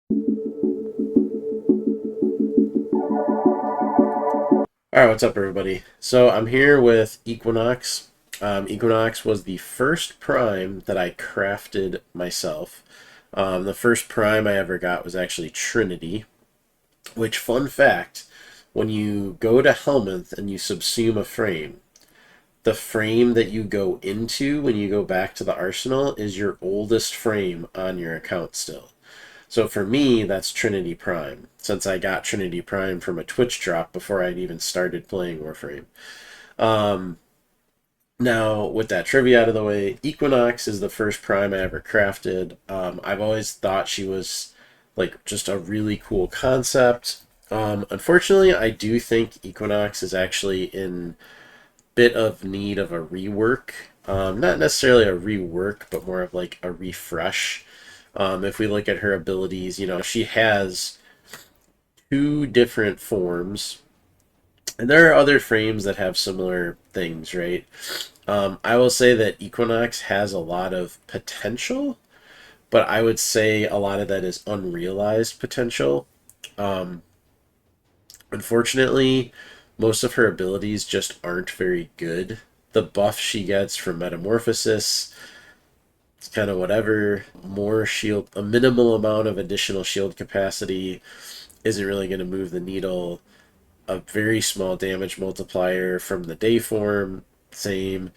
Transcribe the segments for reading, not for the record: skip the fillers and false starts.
Alright, what's up, everybody? So I'm here with Equinox. Equinox was the first prime that I crafted myself. The first prime I ever got was actually Trinity, which, fun fact, when you go to Helminth and you subsume a frame, the frame that you go into when you go back to the arsenal is your oldest frame on your account still. So for me, that's Trinity Prime, since I got Trinity Prime from a Twitch drop before I'd even started playing Warframe. Um, Now, with that trivia out of the way, Equinox is the first Prime I ever crafted. I've always thought she was like just a really cool concept. Unfortunately, I do think Equinox is actually in bit of need of a rework. Not necessarily a rework, but more of like a refresh. If we look at her abilities, she has two different forms, and there are other frames that have similar things, right? I will say that Equinox has a lot of potential, but I would say a lot of that is unrealized potential. Um, Unfortunately, most of her abilities just aren't very good. The buff she gets from Metamorphosis, it's kind of whatever. More shield, a minimal amount of additional shield capacity isn't really going to move the needle. A very small damage multiplier from the day form, same.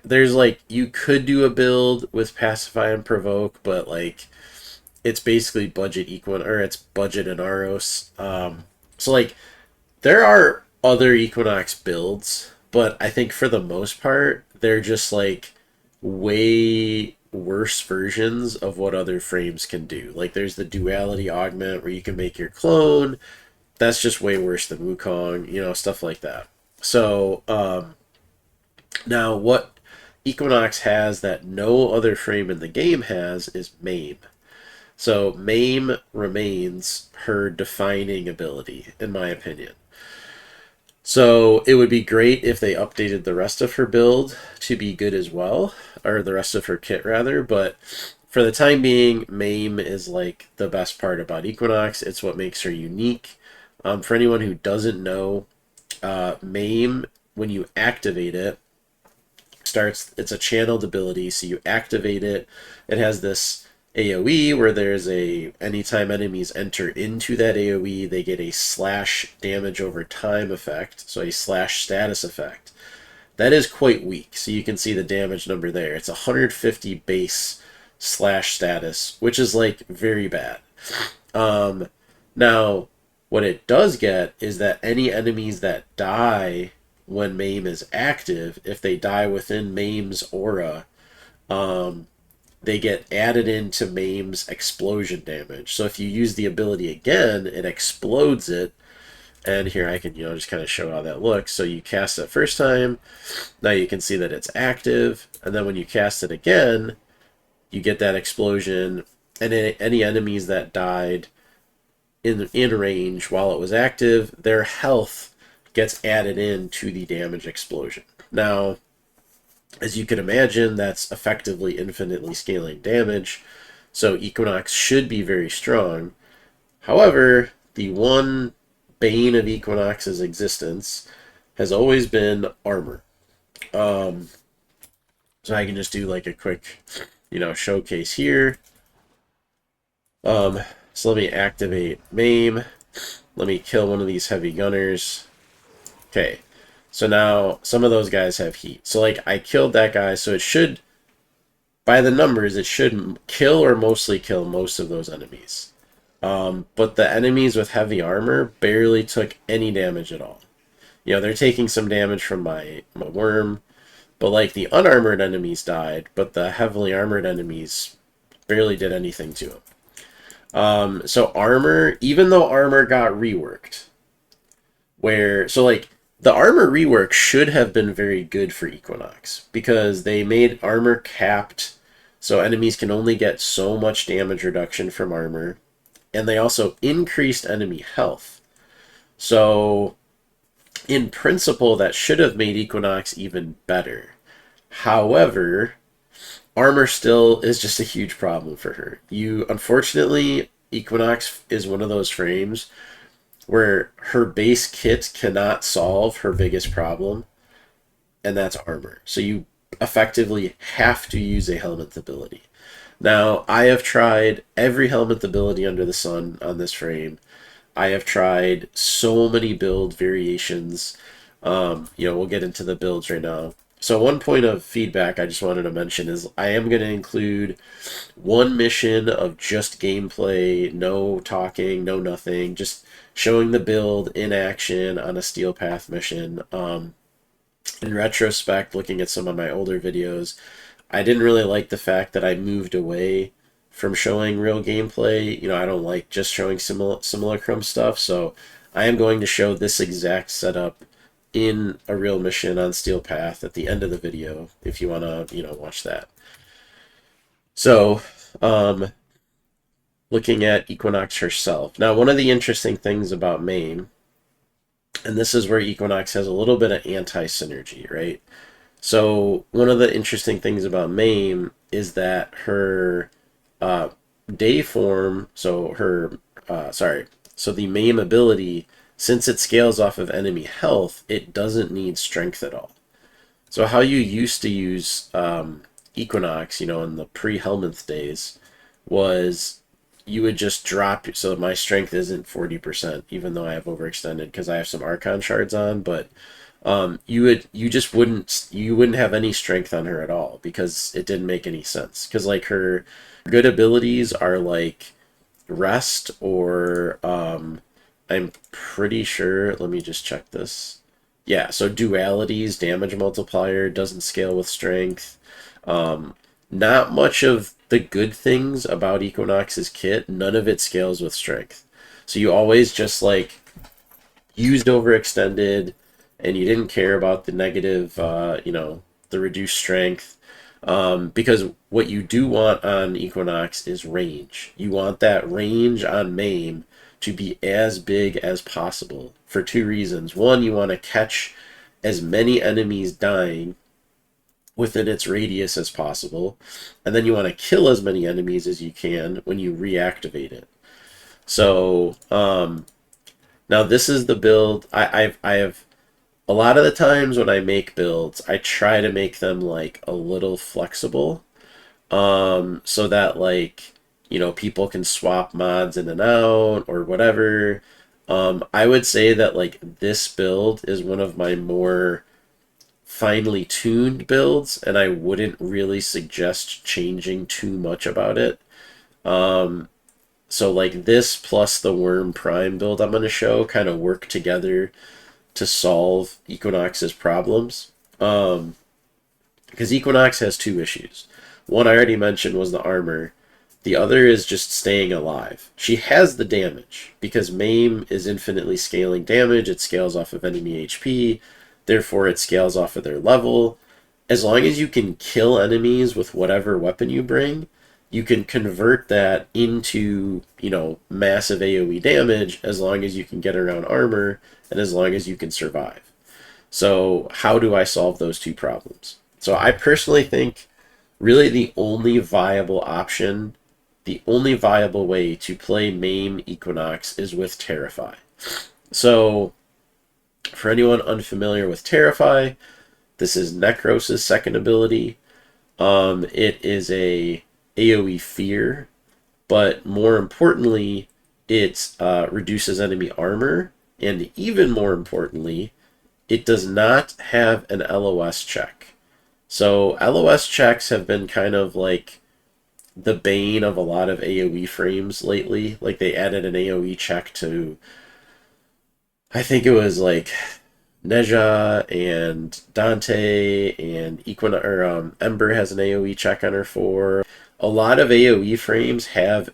There's like, you could do a build with Pacify and Provoke, but like, it's basically budget or it's budget and Aros. So like, there are other Equinox builds, but I think for the most part, they're just like way worse versions of what other frames can do. Like there's the duality augment where you can make your clone. That's just way worse than Wukong, stuff like that. So now what Equinox has that no other frame in the game has is Maim. So Maim remains her defining ability, in my opinion. So it would be great if they updated the rest of her build to be good as well, or the rest of her kit rather, but for the time being, Maim is like the best part about Equinox. It's what makes her unique. For anyone who doesn't know, Maim, when you activate it, it's a channeled ability, so you activate it. It has this AoE where there's anytime enemies enter into that AoE, they get a slash damage over time effect, so a slash status effect. That is quite weak, so you can see the damage number there. It's 150 base slash status, which is like very bad. Now, what it does get is that any enemies that die when Maim is active, if they die within Maim's aura, they get added into Maim's explosion damage. So if you use the ability again, it explodes it. And here I can, just kind of show how that looks. So you cast it first time. Now you can see that it's active. And then when you cast it again, you get that explosion. And any enemies that died in range while it was active, their health gets added in to the damage explosion. Now, as you can imagine, that's effectively infinitely scaling damage, so Equinox should be very strong. However, the one bane of Equinox's existence has always been armor. Um, so I can just do like a quick, showcase here. So let me activate Maim. Let me kill one of these heavy gunners. Okay, so now some of those guys have heat. So like I killed that guy, so it should, by the numbers, it should kill or mostly kill most of those enemies. But the enemies with heavy armor barely took any damage at all. They're taking some damage from my worm, but like the unarmored enemies died, but the heavily armored enemies barely did anything to them. So armor, even though armor got reworked, so like the armor rework should have been very good for Equinox because they made armor capped, so enemies can only get so much damage reduction from armor, and they also increased enemy health. So in principle, that should have made Equinox even better. However, armor still is just a huge problem for her. Unfortunately, Equinox is one of those frames where her base kit cannot solve her biggest problem, and that's armor. So you effectively have to use a helmet ability. Now, I have tried every helmet ability under the sun on this frame. I have tried so many build variations. We'll get into the builds right now. So one point of feedback I just wanted to mention is I am going to include one mission of just gameplay, no talking, no nothing, just showing the build in action on a Steel Path mission. In retrospect, looking at some of my older videos, I didn't really like the fact that I moved away from showing real gameplay. I don't like just showing simulacrum stuff, so I am going to show this exact setup in a real mission on Steel Path at the end of the video, if you want to, watch that. So, looking at Equinox herself. Now, one of the interesting things about Maim, and this is where Equinox has a little bit of anti-synergy, right? So one of the interesting things about Maim is that her day form, so the Maim ability, since it scales off of enemy health, it doesn't need strength at all. So how you used to use Equinox, in the pre-Helminth days, was you would just drop, so my strength isn't 40%, even though I have overextended because I have some Archon shards on, but you wouldn't have any strength on her at all because it didn't make any sense. Because like her good abilities are like rest or I'm pretty sure, let me just check this. Yeah, so dualities, damage multiplier doesn't scale with strength. Not much of the good things about Equinox's kit, none of it scales with strength. So you always just like used overextended and you didn't care about the negative, the reduced strength. Because what you do want on Equinox is range. You want that range on Maim to be as big as possible for two reasons. One, you want to catch as many enemies dying within its radius as possible, and then you want to kill as many enemies as you can when you reactivate it. So now this is the build. I have a lot of the times when I make builds, I try to make them like a little flexible, so that like people can swap mods in and out or whatever. I would say that like this build is one of my more finely tuned builds, and I wouldn't really suggest changing too much about it. So like this plus the Worm Prime build I'm going to show kind of work together to solve Equinox's problems. Because Equinox has two issues. One I already mentioned was the armor. The other is just staying alive. She has the damage, because Maim is infinitely scaling damage. It scales off of enemy HP, therefore it scales off of their level. As long as you can kill enemies with whatever weapon you bring, you can convert that into, massive AoE damage as long as you can get around armor and as long as you can survive. So how do I solve those two problems? So I personally think really the only viable option, the only viable way to play Maim Equinox is with Terrify. So for anyone unfamiliar with Terrify, this is Necros' second ability. It is a AoE fear, but more importantly, it reduces enemy armor, and even more importantly, it does not have an LOS check. So LOS checks have been kind of like the bane of a lot of AoE frames lately. Like they added an AoE check to, I think it was like Neja and Dante and Ember has an AoE check on her 4. A lot of AoE frames have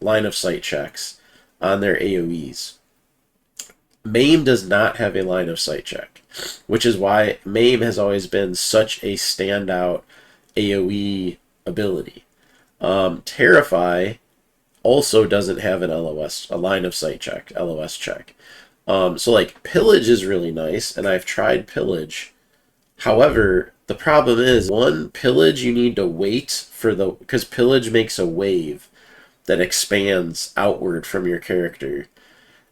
line of sight checks on their AoEs. Maim does not have a line of sight check, which is why Maim has always been such a standout AoE ability. Terrify also doesn't have an a line of sight check, LOS check. So like Pillage is really nice, and I've tried Pillage. However, the problem is, one, Pillage you need to wait for because Pillage makes a wave that expands outward from your character.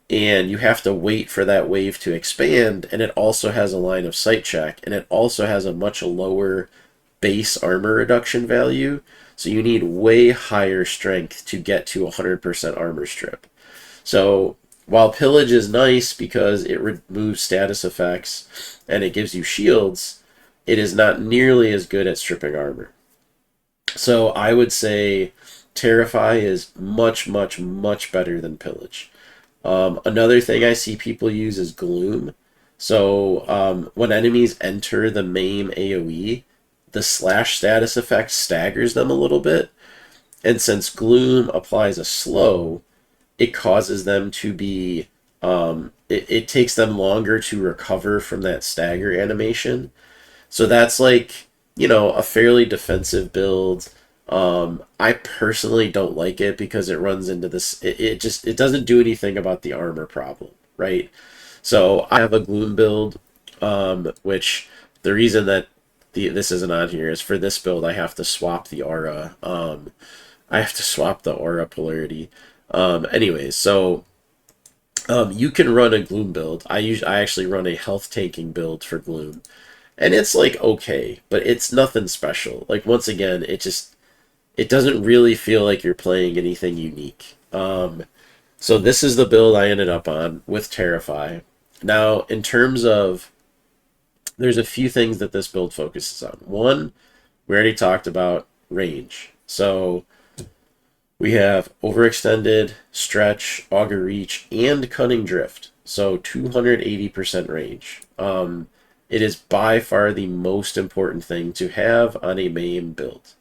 And you have to wait for that wave to expand, and it also has a line of sight check, and it also has a much lower base armor reduction value. So you need way higher strength to get to 100% armor strip. So while Pillage is nice because it removes status effects and it gives you shields, it is not nearly as good at stripping armor. So I would say Terrify is much, much, much better than Pillage. Another thing I see people use is Gloom. So when enemies enter the Maim AoE, the slash status effect staggers them a little bit. And since Gloom applies a slow, it causes them to be, it takes them longer to recover from that stagger animation. So that's like, a fairly defensive build. I personally don't like it because it runs into this, it doesn't do anything about the armor problem, right? So I have a Gloom build, which the reason that this isn't on here is for this build I have to swap the aura. I have to swap the aura polarity. Anyways, so you can run a Gloom build. I actually run a health tanking build for Gloom, and it's like okay, but it's nothing special. Like once again, it doesn't really feel like you're playing anything unique. So this is the build I ended up on with Terrify. Now, in terms of, there's a few things that this build focuses on. One, we already talked about range. So we have overextended, stretch, auger reach, and cunning drift. So 280% range. It is by far the most important thing to have on a main build.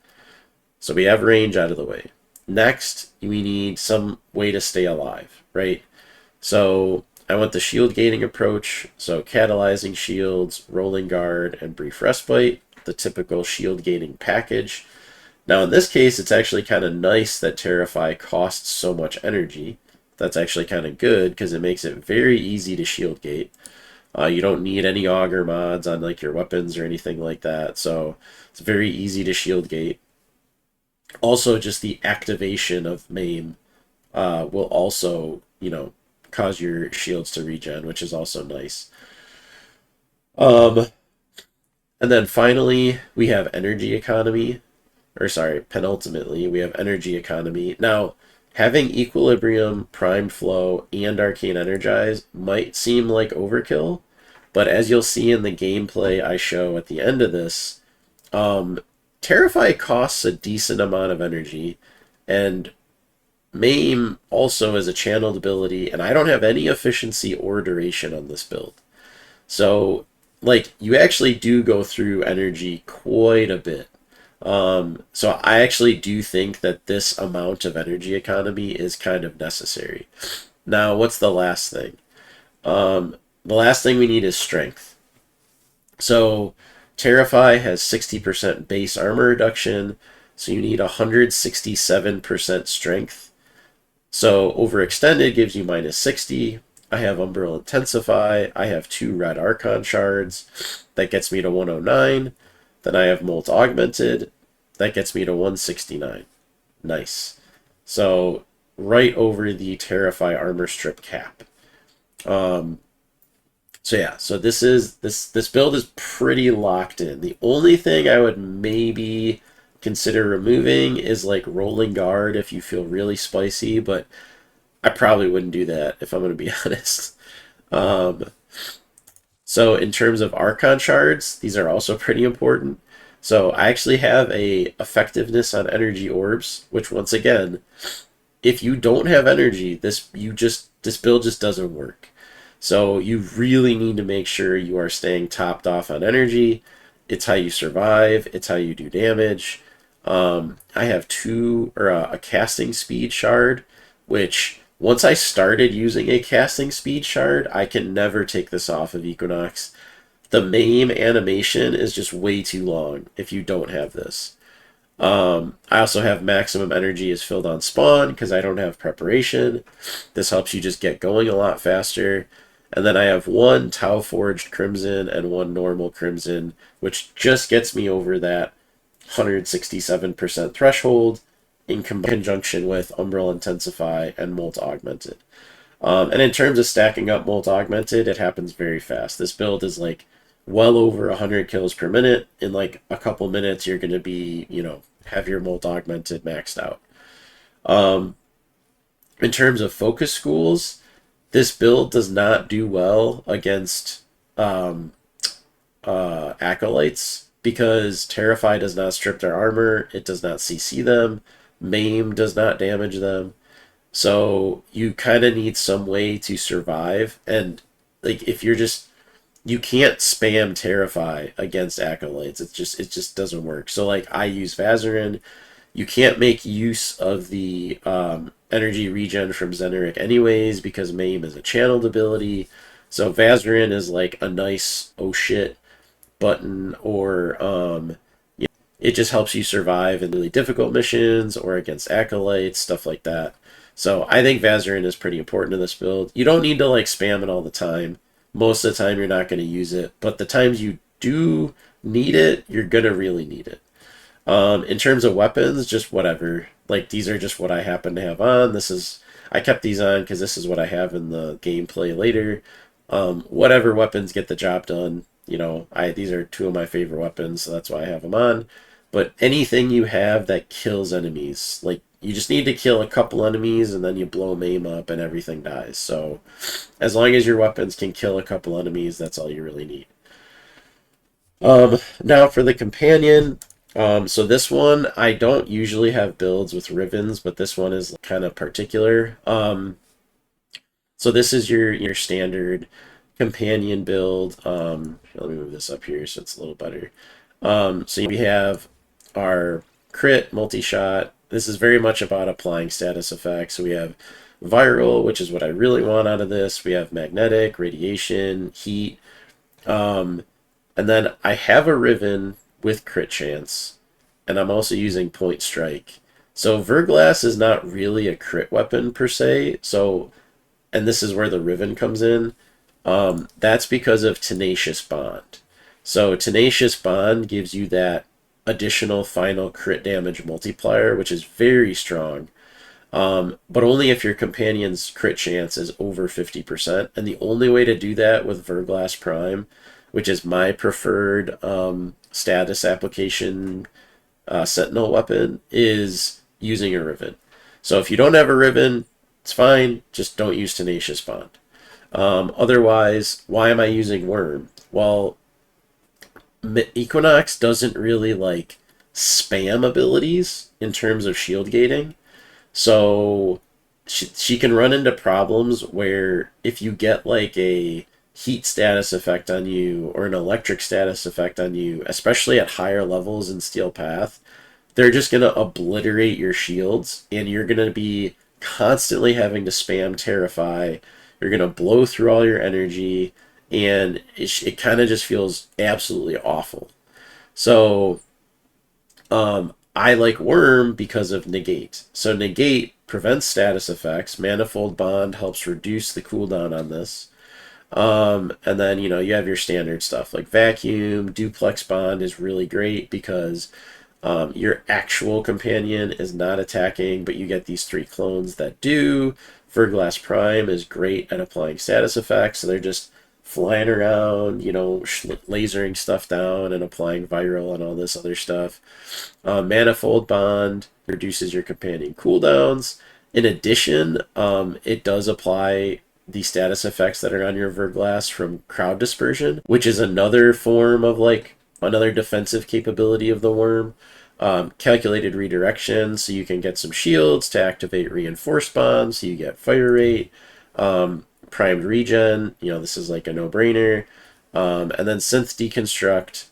So we have range out of the way. Next, we need some way to stay alive, right? So I went the shield gating approach. So catalyzing shields, rolling guard, and brief respite, the typical shield gating package. Now in this case, it's actually kind of nice that Terrify costs so much energy. That's actually kind of good because it makes it very easy to shield gate. You don't need any auger mods on like your weapons or anything like that. So it's very easy to shield gate. Also, just the activation of Maim will also, cause your shields to regen, which is also nice. And then finally, we have energy economy. Or sorry, penultimately, we have energy economy. Now, having Equilibrium, Primed Flow, and Arcane Energize might seem like overkill, but as you'll see in the gameplay I show at the end of this, Terrify costs a decent amount of energy, and Maim also is a channeled ability, and I don't have any efficiency or duration on this build. So, like, you actually do go through energy quite a bit. So I actually do think that this amount of energy economy is kind of necessary. Now, what's the last thing? The last thing we need is strength. So Terrify has 60% base armor reduction, so you need 167% strength. So overextended gives you minus 60. I have Umbral Intensify. I have 2 red Archon shards. That gets me to 109. Then I have Molt Augmented. That gets me to 169. Nice. So right over the Terrify armor strip cap. So yeah, so this build is pretty locked in. The only thing I would maybe consider removing is like rolling guard if you feel really spicy, but I probably wouldn't do that if I'm going to be honest. So in terms of Archon shards, these are also pretty important. So I actually have a effectiveness on energy orbs, which once again, if you don't have energy, this build just doesn't work. So you really need to make sure you are staying topped off on energy. It's how you survive. It's how you do damage. I have a casting speed shard, which once I started using a casting speed shard, I can never take this off of Equinox. The Maim animation is just way too long if you don't have this. I also have maximum energy is filled on spawn because I don't have preparation. This helps you just get going a lot faster. And then I have 1 Tau Forged Crimson and 1 normal Crimson, which just gets me over that 167% threshold. in conjunction with Umbral Intensify and Molt Augmented. And in terms of stacking up Molt Augmented, it happens very fast. This build is like well over 100 kills per minute. In like a couple minutes, you're going to be, have your Molt Augmented maxed out. In terms of focus schools, this build does not do well against acolytes because Terrify does not strip their armor, it does not CC them, Maim does not damage them. So you kind of need some way to survive. And like if you're just you can't spam Terrify against acolytes. It just doesn't work. So like I use Vazarin. You can't make use of the energy regen from Zeneric anyways because Maim is a channeled ability. So Vazarin is like a nice oh shit button, or it just helps you survive in really difficult missions or against acolytes, stuff like that. So I think Vazarin is pretty important in this build. You don't need to like spam it all the time. Most of the time you're not going to use it, but the times you do need it, you're going to really need it. In terms of weapons, just whatever. Like these are just what I happen to have on. I kept these on because this is what I have in the gameplay later. Whatever weapons get the job done. These are two of my favorite weapons, so that's why I have them on. But anything you have that kills enemies, like you just need to kill a couple enemies and then you blow Maim up and everything dies. So as long as your weapons can kill a couple enemies, that's all you really need. Now for the companion. So this one, I don't usually have builds with Rivens, but this one is kind of particular. So this is your standard companion build. Let me move this up here so it's a little better. So we have our crit multi-shot. This is very much about applying status effects. So we have viral, which is what I really want out of this. We have magnetic, radiation, heat. And then I have a Riven with crit chance, and I'm also using point strike. So Verglass is not really a crit weapon per se. So, and this is where the Riven comes in. That's because of Tenacious Bond. So Tenacious Bond gives you that additional final crit damage multiplier, which is very strong. But only if your companion's crit chance is over 50%. And the only way to do that with Verglass Prime, which is my preferred status application sentinel weapon, is using a Riven. So if you don't have a Riven, it's fine. Just don't use Tenacious Bond. Otherwise, why am I using Worm? Well, Equinox doesn't really like spam abilities in terms of shield gating. So she can run into problems where if you get like a heat status effect on you or an electric status effect on you, especially at higher levels in Steel Path, they're just going to obliterate your shields and you're going to be constantly having to spam Terrify. You're going to blow through all your energy, and it kind of just feels absolutely awful. So I like Worm because of Negate. So Negate prevents status effects. Manifold Bond helps reduce the cooldown on this. And then, you have your standard stuff like Vacuum. Duplex Bond is really great because your actual companion is not attacking, but you get these 3 clones that do. Verglass Prime is great at applying status effects, so they're just flying around, lasering stuff down and applying viral and all this other stuff. Manifold Bond reduces your companion cooldowns. In addition, it does apply the status effects that are on your Verglass from Crowd Dispersion, which is another form of another defensive capability of the Worm. Calculated redirection, so you can get some shields to activate reinforced bombs, so you get fire rate. Primed regen, this is like a no-brainer. And then synth deconstruct,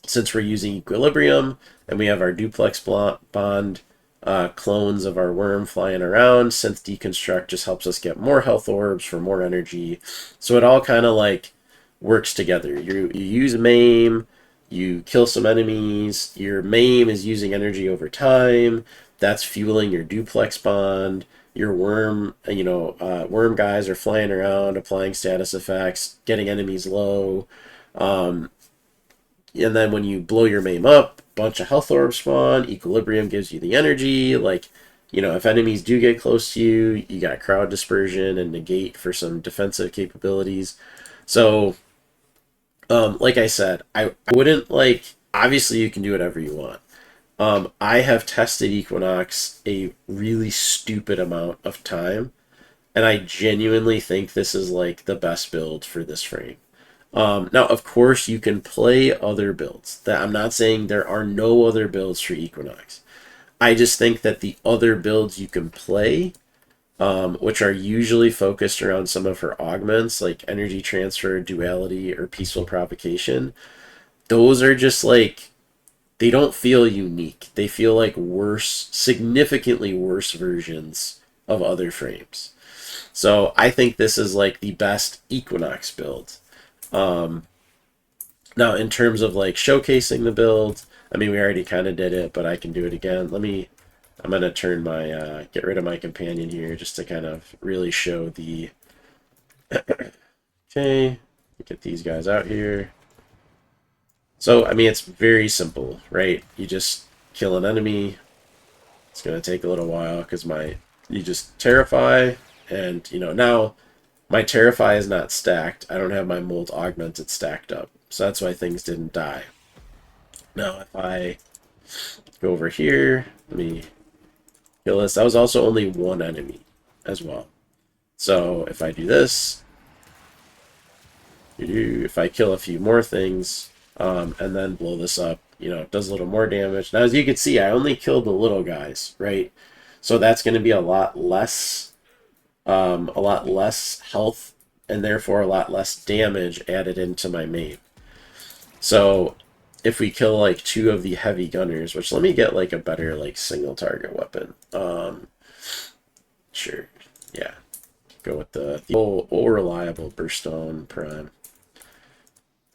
since we're using equilibrium and we have our duplex bond clones of our Worm flying around, synth deconstruct just helps us get more health orbs for more energy. So it all kind of works together. You use Maim, you kill some enemies, your Maim is using energy over time, that's fueling your duplex bond. Your Worm, Worm guys are flying around, applying status effects, getting enemies low. and then when you blow your Maim up, bunch of health orbs spawn, equilibrium gives you the energy, like, you know, if enemies do get close to you, you got crowd dispersion and negate for some defensive capabilities. So, like I said, I wouldn't like, obviously you can do whatever you want. I have tested Equinox a really stupid amount of time, and I genuinely think this is like the best build for this frame. Now, of course, you can play other builds. That I'm not saying there are no other builds for Equinox. I just think that the other builds you can play, which are usually focused around some of her augments, like energy transfer, duality, or peaceful provocation, those are just like, they don't feel unique. They feel like worse, significantly worse versions of other frames. So I think this is like the best Equinox build. Now, in terms of like showcasing the build, I mean, we already kind of did it, but I can do it again. I'm going to turn my, get rid of my companion here just to kind of really show the, okay, get these guys out here. So, I mean, it's very simple, right? You just kill an enemy. It's going to take a little while because you just Terrify, and, you know, now my Terrify is not stacked. I don't have my Mold Augmented stacked up. So that's why things didn't die. Now, if I go over here, let me kill this. That was also only one enemy as well. So if I do this, if I kill a few more things, and then blow this up, you know, it does a little more damage. Now, as you can see, I only killed the little guys, right? So that's going to be a lot less health, and therefore a lot less damage added into my main. So if we kill like 2 of the heavy gunners, which let me get like a better like single target weapon. Sure, yeah, go with the old reliable Burstone Prime.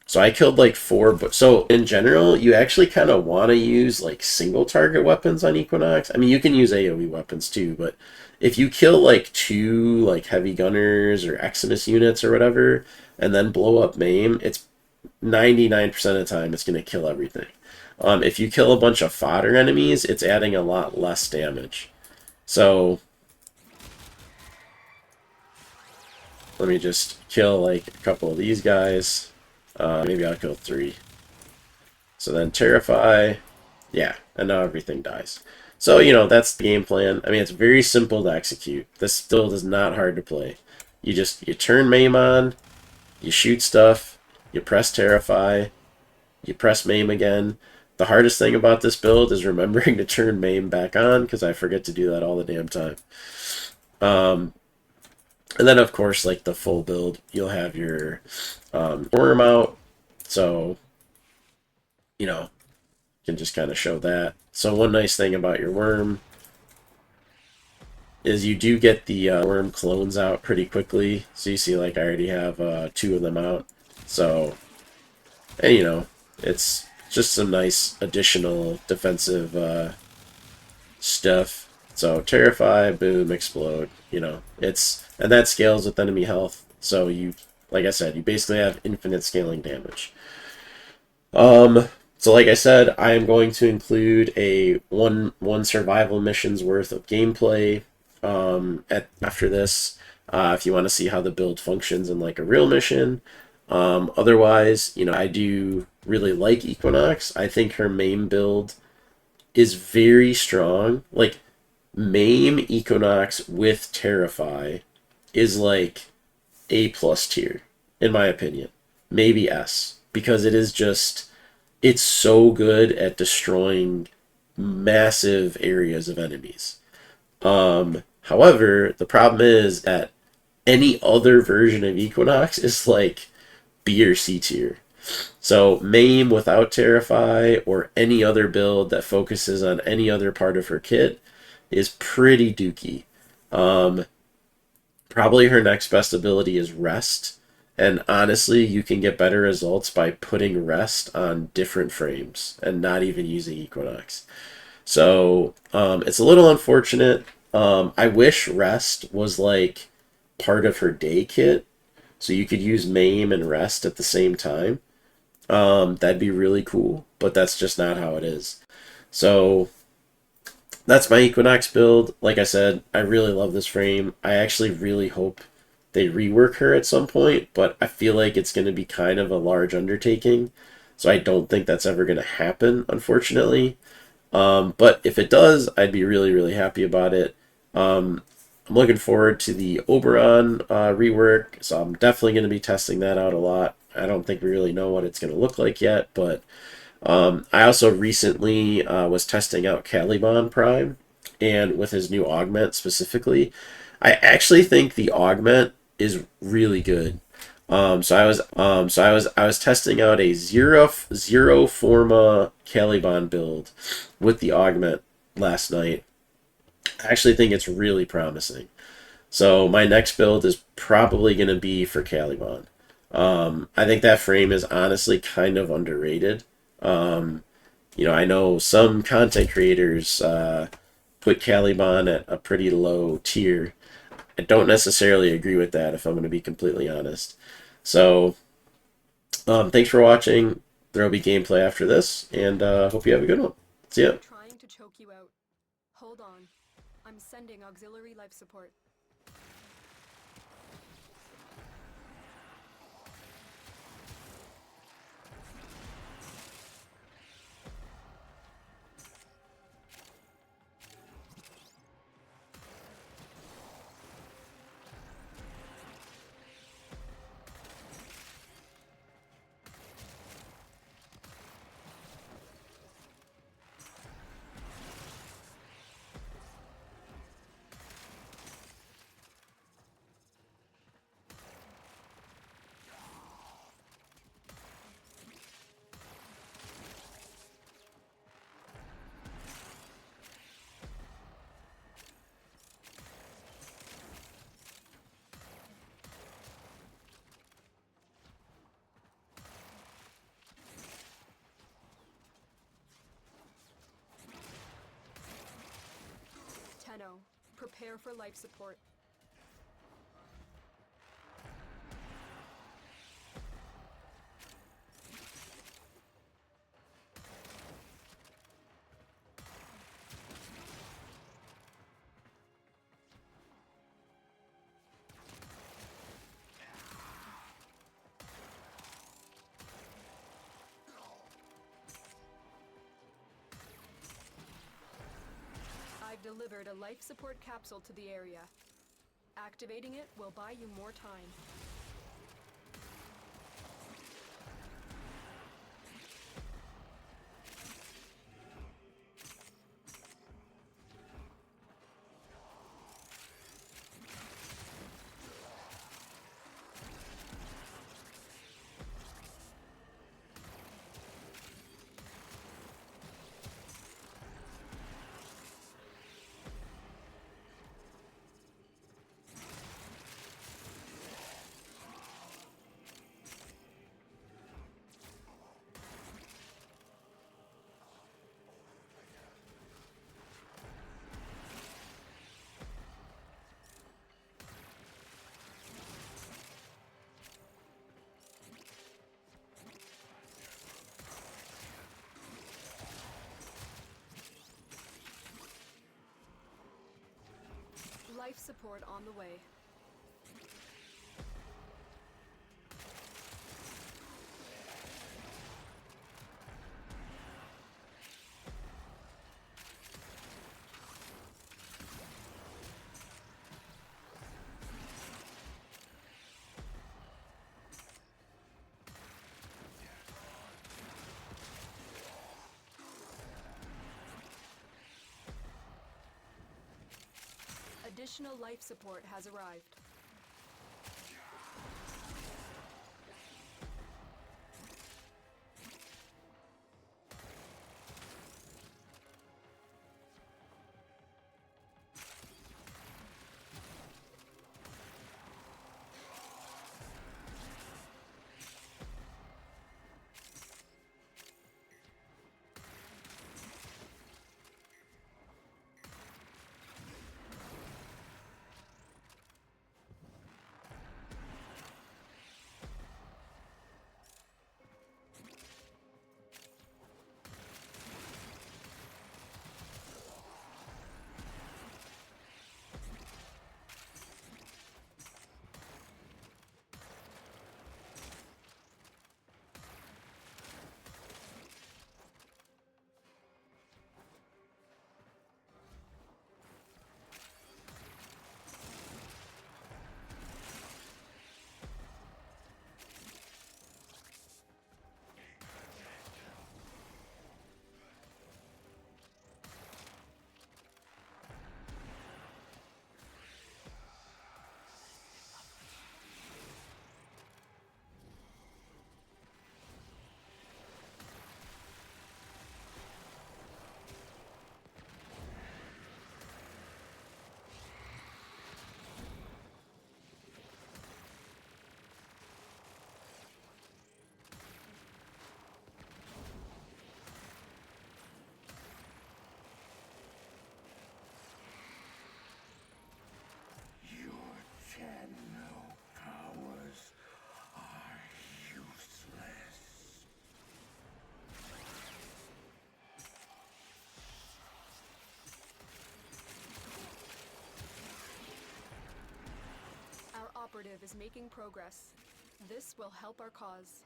So I killed like 4, but so in general, you actually kind of want to use like single target weapons on Equinox. I mean, you can use AoE weapons too, but if you kill like 2 like heavy gunners or Eximus units or whatever, and then blow up Maim, it's 99% of the time it's going to kill everything. If you kill a bunch of fodder enemies, it's adding a lot less damage. So let me just kill like a couple of these guys. Maybe I'll kill 3. So then Terrify, yeah, and now everything dies. So, you know, that's the game plan. I mean, it's very simple to execute. This build is not hard to play. You turn Maim on, you shoot stuff, you press Terrify, you press Maim again. The hardest thing about this build is remembering to turn Maim back on, because I forget to do that all the damn time. And then, of course, like the full build, you'll have your worm out. So, you know, you can just kind of show that. So one nice thing about your worm is you do get the worm clones out pretty quickly. So you see, like, I already have 2 of them out. So, and, you know, it's just some nice additional defensive stuff. So Terrify, boom, explode. You know, and that scales with enemy health. So you, like I said, you basically have infinite scaling damage. So like I said, I am going to include a one survival mission's worth of gameplay after this, if you want to see how the build functions in like a real mission. Otherwise, you know, I do really like Equinox. I think her main build is very strong. Like, Maim Equinox with Terrify is like A+ tier, in my opinion. Maybe S, because it is just, it's so good at destroying massive areas of enemies. However, the problem is that any other version of Equinox is like B or C tier. So Maim without Terrify, or any other build that focuses on any other part of her kit, is pretty dookie. Probably her next best ability is Rest. And honestly, you can get better results by putting Rest on different frames and not even using Equinox. So it's a little unfortunate. I wish Rest was like part of her day kit, so you could use Maim and Rest at the same time. That'd be really cool, but that's just not how it is. So that's my Equinox build. Like I said, I really love this frame. I actually really hope they rework her at some point, but I feel like it's going to be kind of a large undertaking. So I don't think that's ever going to happen, unfortunately. But if it does, I'd be really, really happy about it. I'm looking forward to the Oberon rework, so I'm definitely going to be testing that out a lot. I don't think we really know what it's going to look like yet, but I also recently was testing out Caliban Prime, and with his new augment specifically, I actually think the augment is really good. I was testing out a zero forma Caliban build with the augment last night. I actually think it's really promising. So my next build is probably going to be for Caliban. I think that frame is honestly kind of underrated. I know some content creators put Caliban at a pretty low tier. I don't necessarily agree with that, if I'm going to be completely honest. So, thanks for watching. There will be gameplay after this, and hope you have a good one. See ya. Trying to choke you out. Hold on. I'm sending auxiliary life support. Tenno, prepare for life support. I've delivered a life support capsule to the area. Activating it will buy you more time. Life support on the way. Additional life support has arrived. operative is making progress. This will help our cause.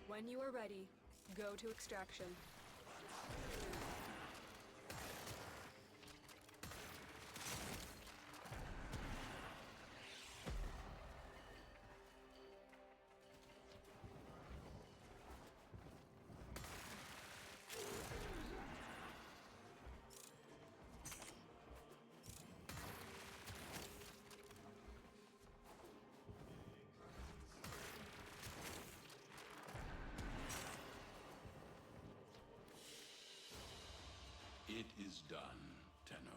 When you are ready, go to extraction. It is done, Tenno.